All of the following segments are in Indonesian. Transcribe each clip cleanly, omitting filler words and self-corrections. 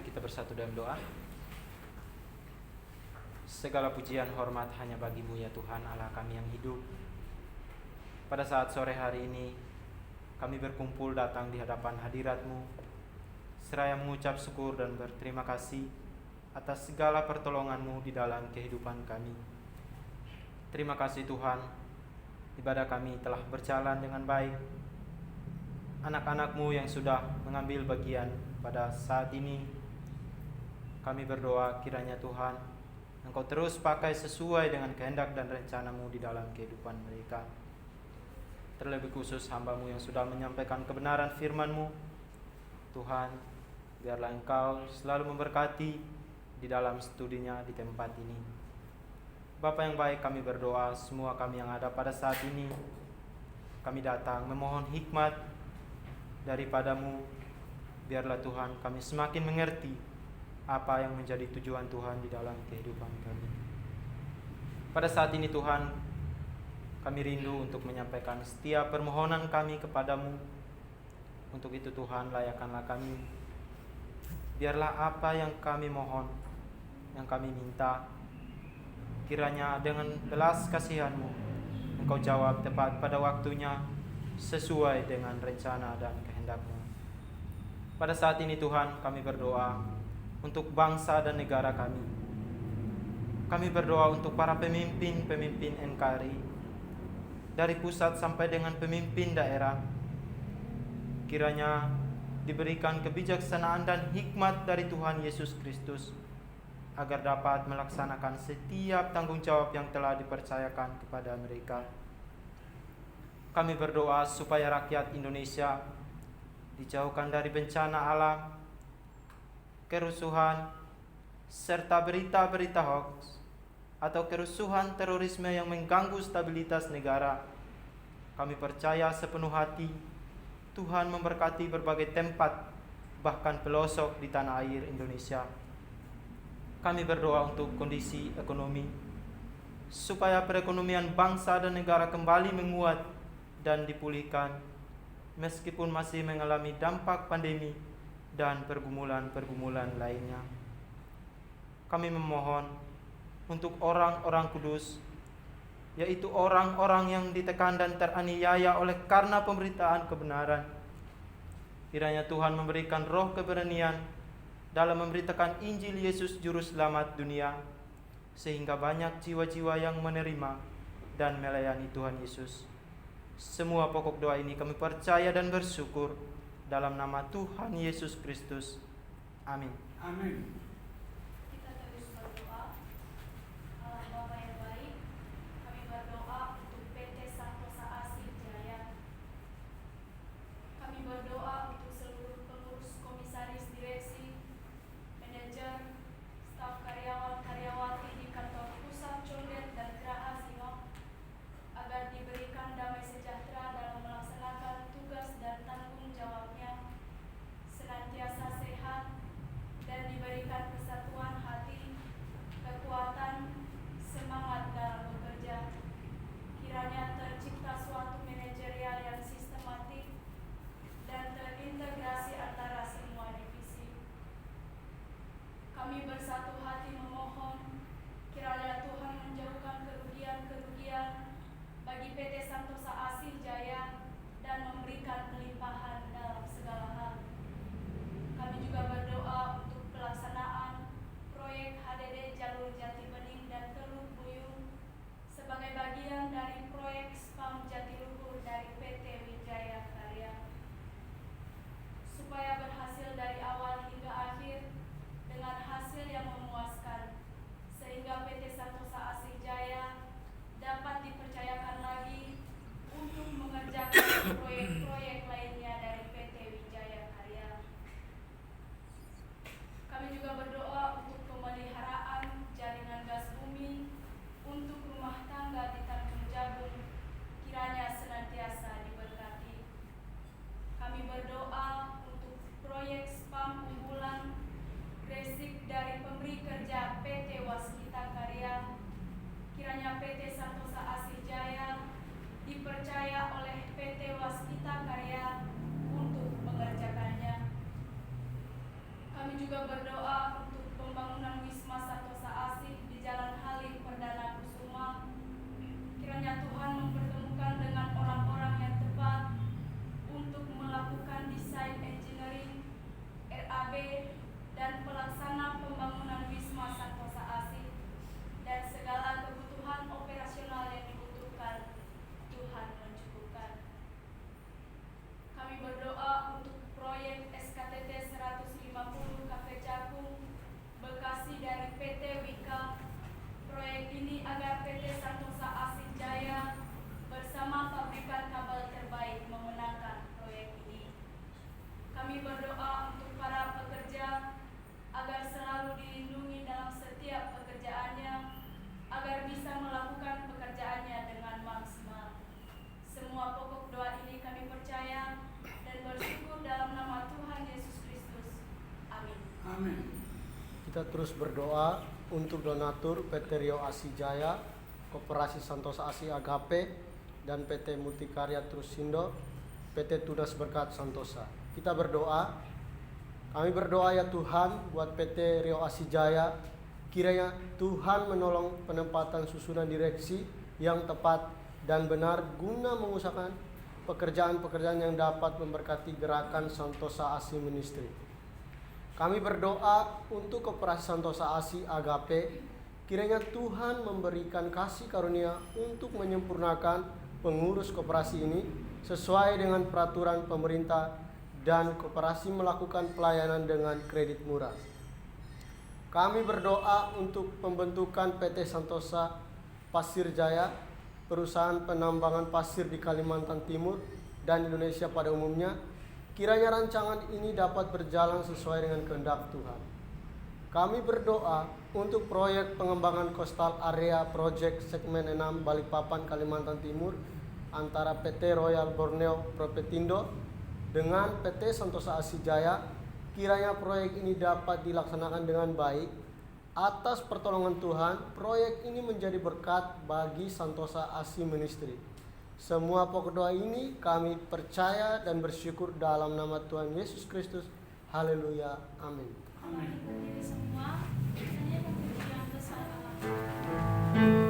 kita bersatu dalam doa. Segala pujian hormat hanya bagi-Mu ya Tuhan Allah kami yang hidup. Pada saat sore hari ini kami berkumpul datang di hadapan hadirat-Mu, seraya mengucap syukur dan berterima kasih atas segala pertolongan-Mu di dalam kehidupan kami. Terima kasih Tuhan, ibadah kami telah berjalan dengan baik. Anak-anak-Mu yang sudah mengambil bagian pada saat ini, kami berdoa kiranya Tuhan Engkau terus pakai sesuai dengan kehendak dan rencana-Mu di dalam kehidupan mereka. Terlebih khusus hamba-Mu yang sudah menyampaikan kebenaran firman-Mu, Tuhan, biarlah Engkau selalu memberkati di dalam studinya di tempat ini. Bapa yang baik, kami berdoa semua kami yang ada pada saat ini, kami datang memohon hikmat daripada-Mu. Biarlah Tuhan kami semakin mengerti apa yang menjadi tujuan Tuhan di dalam kehidupan kami. Pada saat ini Tuhan, kami rindu untuk menyampaikan setiap permohonan kami kepada-Mu. Untuk itu Tuhan, layakkanlah kami. Biarlah apa yang kami mohon, yang kami minta, kiranya dengan belas kasihan-Mu Engkau jawab tepat pada waktunya sesuai dengan rencana dan kehendak-Mu. Pada saat ini Tuhan, kami berdoa untuk bangsa dan negara kami. Kami berdoa untuk para pemimpin-pemimpin NKRI, dari pusat sampai dengan pemimpin daerah. Kiranya diberikan kebijaksanaan dan hikmat dari Tuhan Yesus Kristus, agar dapat melaksanakan setiap tanggung jawab yang telah dipercayakan kepada mereka. Kami berdoa supaya rakyat Indonesia dijauhkan dari bencana alam, kerusuhan, serta berita-berita hoax atau kerusuhan terorisme yang mengganggu stabilitas negara. Kami percaya sepenuh hati Tuhan memberkati berbagai tempat, bahkan pelosok di tanah air Indonesia. Kami berdoa untuk kondisi ekonomi, supaya perekonomian bangsa dan negara kembali menguat dan dipulihkan, meskipun masih mengalami dampak pandemi dan pergumulan-pergumulan lainnya. Kami memohon untuk orang-orang kudus, yaitu orang-orang yang ditekan dan teraniaya oleh karena pemberitaan kebenaran. Kiranya Tuhan memberikan roh keberanian dalam memberitakan Injil Yesus Juru Selamat dunia, sehingga banyak jiwa-jiwa yang menerima dan melayani Tuhan Yesus. Semua pokok doa ini kami percaya dan bersyukur dalam nama Tuhan Yesus Kristus. Amin. Amin. Kita terus berdoa. Allah Bapa yang baik, kami berdoa untuk PT Santosa Asih Jaya. Kami berdoa untuk seluruh pengurus, komisaris, direksi, manajer, staf karyawan-karyawati di kantor pusat Condet dan Geraha Sino, agar diberikan damai sejahtera dalam melaksanakan tugas dan tanggung jawabnya, senantiasa sehat, dan diberikan Kita terus berdoa untuk donatur PT Rio Asi Jaya, Koperasi Santosa Asi Agape, dan PT Multikarya Trusindo, PT Tunas Berkat Santosa. Kita berdoa, kami berdoa ya Tuhan buat PT Rio Asi Jaya, kiranya Tuhan menolong penempatan susunan direksi yang tepat dan benar guna mengusahakan pekerjaan-pekerjaan yang dapat memberkati gerakan Santosa Asi Ministry. Kami berdoa untuk Koperasi Santosa Asi Agape, kiranya Tuhan memberikan kasih karunia untuk menyempurnakan pengurus koperasi ini sesuai dengan peraturan pemerintah dan koperasi melakukan pelayanan dengan kredit murah. Kami berdoa untuk pembentukan PT Santosa Pasir Jaya, perusahaan penambangan pasir di Kalimantan Timur dan Indonesia pada umumnya. Kiranya rancangan ini dapat berjalan sesuai dengan kehendak Tuhan. Kami berdoa untuk proyek pengembangan Coastal Area Project Segmen 6 Balikpapan, Kalimantan Timur antara PT Royal Borneo Propertindo dengan PT Santosa Asi Jaya. Kiranya proyek ini dapat dilaksanakan dengan baik. Atas pertolongan Tuhan, proyek ini menjadi berkat bagi Santosa Asi Ministry. Semua pokok doa ini kami percaya dan bersyukur dalam nama Tuhan Yesus Kristus. Haleluya. Amin. Mari berdiri semua, hanya memuji yang besar Allah.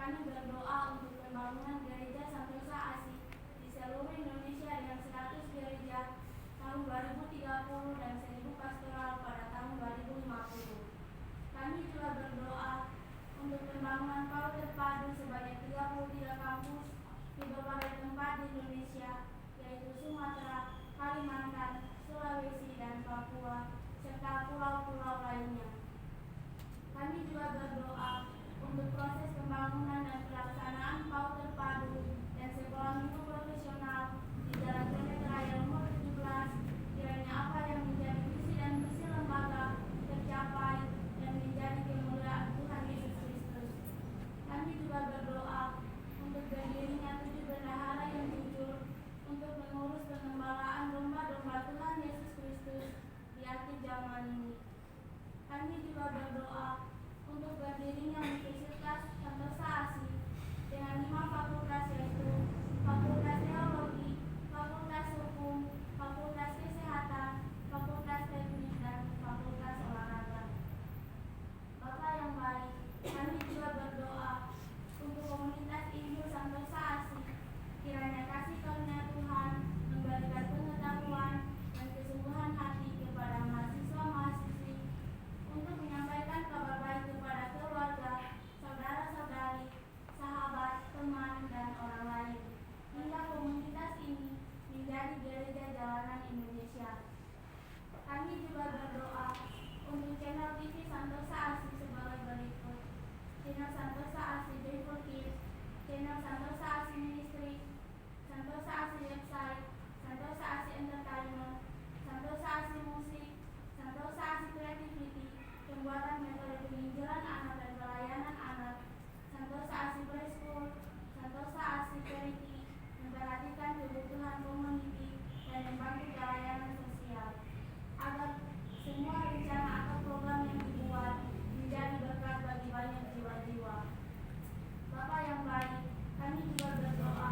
Kami berdoa untuk pembangunan gereja Santosa Asi di seluruh Indonesia yang 100 30 dan 1000 pastoral pada tahun 2050. Kami juga berdoa untuk pembangunan PAUD terpadu sebanyak 33 kampus di berbagai tempat di Indonesia, yaitu Sumatera, Kalimantan, Sulawesi, dan Papua, serta pulau-pulau lainnya. Kami juga berdoa untuk proses pembangunan dan pelaksanaan PAUD terpadu dan sekolah minggu profesional di Jalan Condet Raya nomor 17, kiranya apa yang menjadi visi dan misi lembaga tercapai dan menjadi kemuliaan Tuhan Yesus Kristus. Kami juga berdoa untuk berdirinya 7 bendahara yang jujur untuk mengurus pengembalaan domba-domba Tuhan Yesus Kristus di akhir zaman ini. Kami juga berdoa untuk berdirinya Universitas Santosa Asih dengan 5 fakultas, yaitu Fakultas Teologi, Fakultas Hukum, Fakultas Kesehatan, Fakultas Teknik, dan Fakultas Olahraga. Bapak yang baik, kami juga berdoa untuk komunitas Injil Santosa Asih, kiranya kasih karunia Tuhan memberikan pengetahuan dan kesungguhan hati kepada mahasiswa-mahasiswi untuk menyampaikan kabar baik kepada keluarga, saudara-saudari, sahabat, teman, dan orang lain, hingga komunitas ini menjadi gereja jalanan Indonesia. Kami juga berdoa untuk channel TV Santosa Asih sebagai berikut: channel Santosa Asih Joyful Kids, channel Santosa Asih Ministry, Santosa Asih Website, Santosa Asih Entertainment, Santosa Asih Musik, Santosa Asih Creativity, pembuatan metode penginjilan anak dan pelayanan anak, Santosa Asih Preschool, Santosa Asih Charity, memperhatikan kebutuhan komuniti dan membantu pelayanan sosial, agar semua rencana atau program yang dibuat menjadi berkat bagi banyak jiwa-jiwa. Bapak yang baik, kami juga berdoa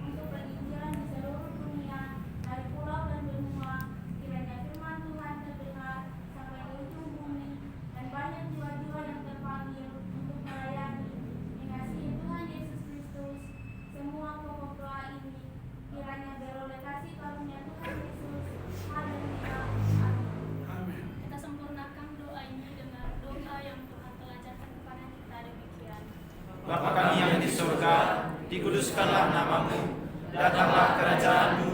untuk penginjilan di seluruh dunia, dari pulau dan benua, kiranya firman Tuhan terdengar sampai ke ujung bumi, dan banyak jiwa-jiwa yang terpanggil untuk melayani, mengasihi Tuhan Yesus Kristus. Semua pokok doa ini kiranya beroleh kasih karunia Tuhan Yesus. Haleluya. Amin. Kita sempurnakan doa ini dengan doa yang Tuhan telah ajarkan kepada kita demikian. Bapa kami yang di surga, dikuduskanlah namamu, datanglah kerajaanmu,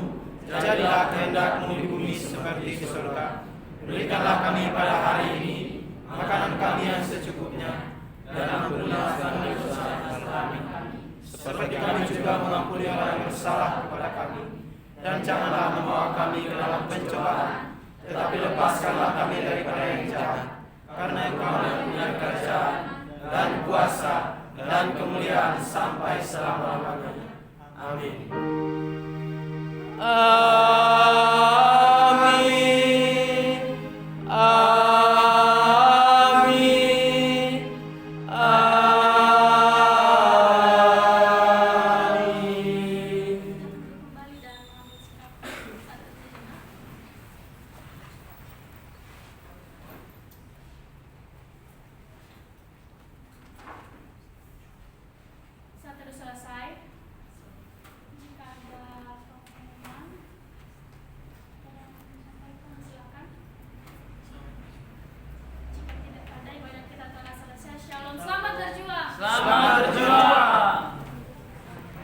jadilah kehendak-mu di bumi seperti di surga. Berikanlah kami pada hari ini makanan kami yang secukupnya, dan ampunilah dosa kami, seperti kami juga mengampuni orang yang bersalah kepada kami. Dan janganlah membawa kami ke dalam pencobaan, tetapi lepaskanlah kami daripada yang jahat. Karena Engkau yang punya kerajaan dan kuasa dan kemuliaan sampai selama-lamanya. Amin. Amin. Amin. Amin. Kembali dan mengambil sikap adat sejenak. Saat terus selesai, jika ada pengumuman, tolong disampaikan, silakan. Jika tidak ada, ibadah kita telah selesai. Shalom, selamat berjuang. Selamat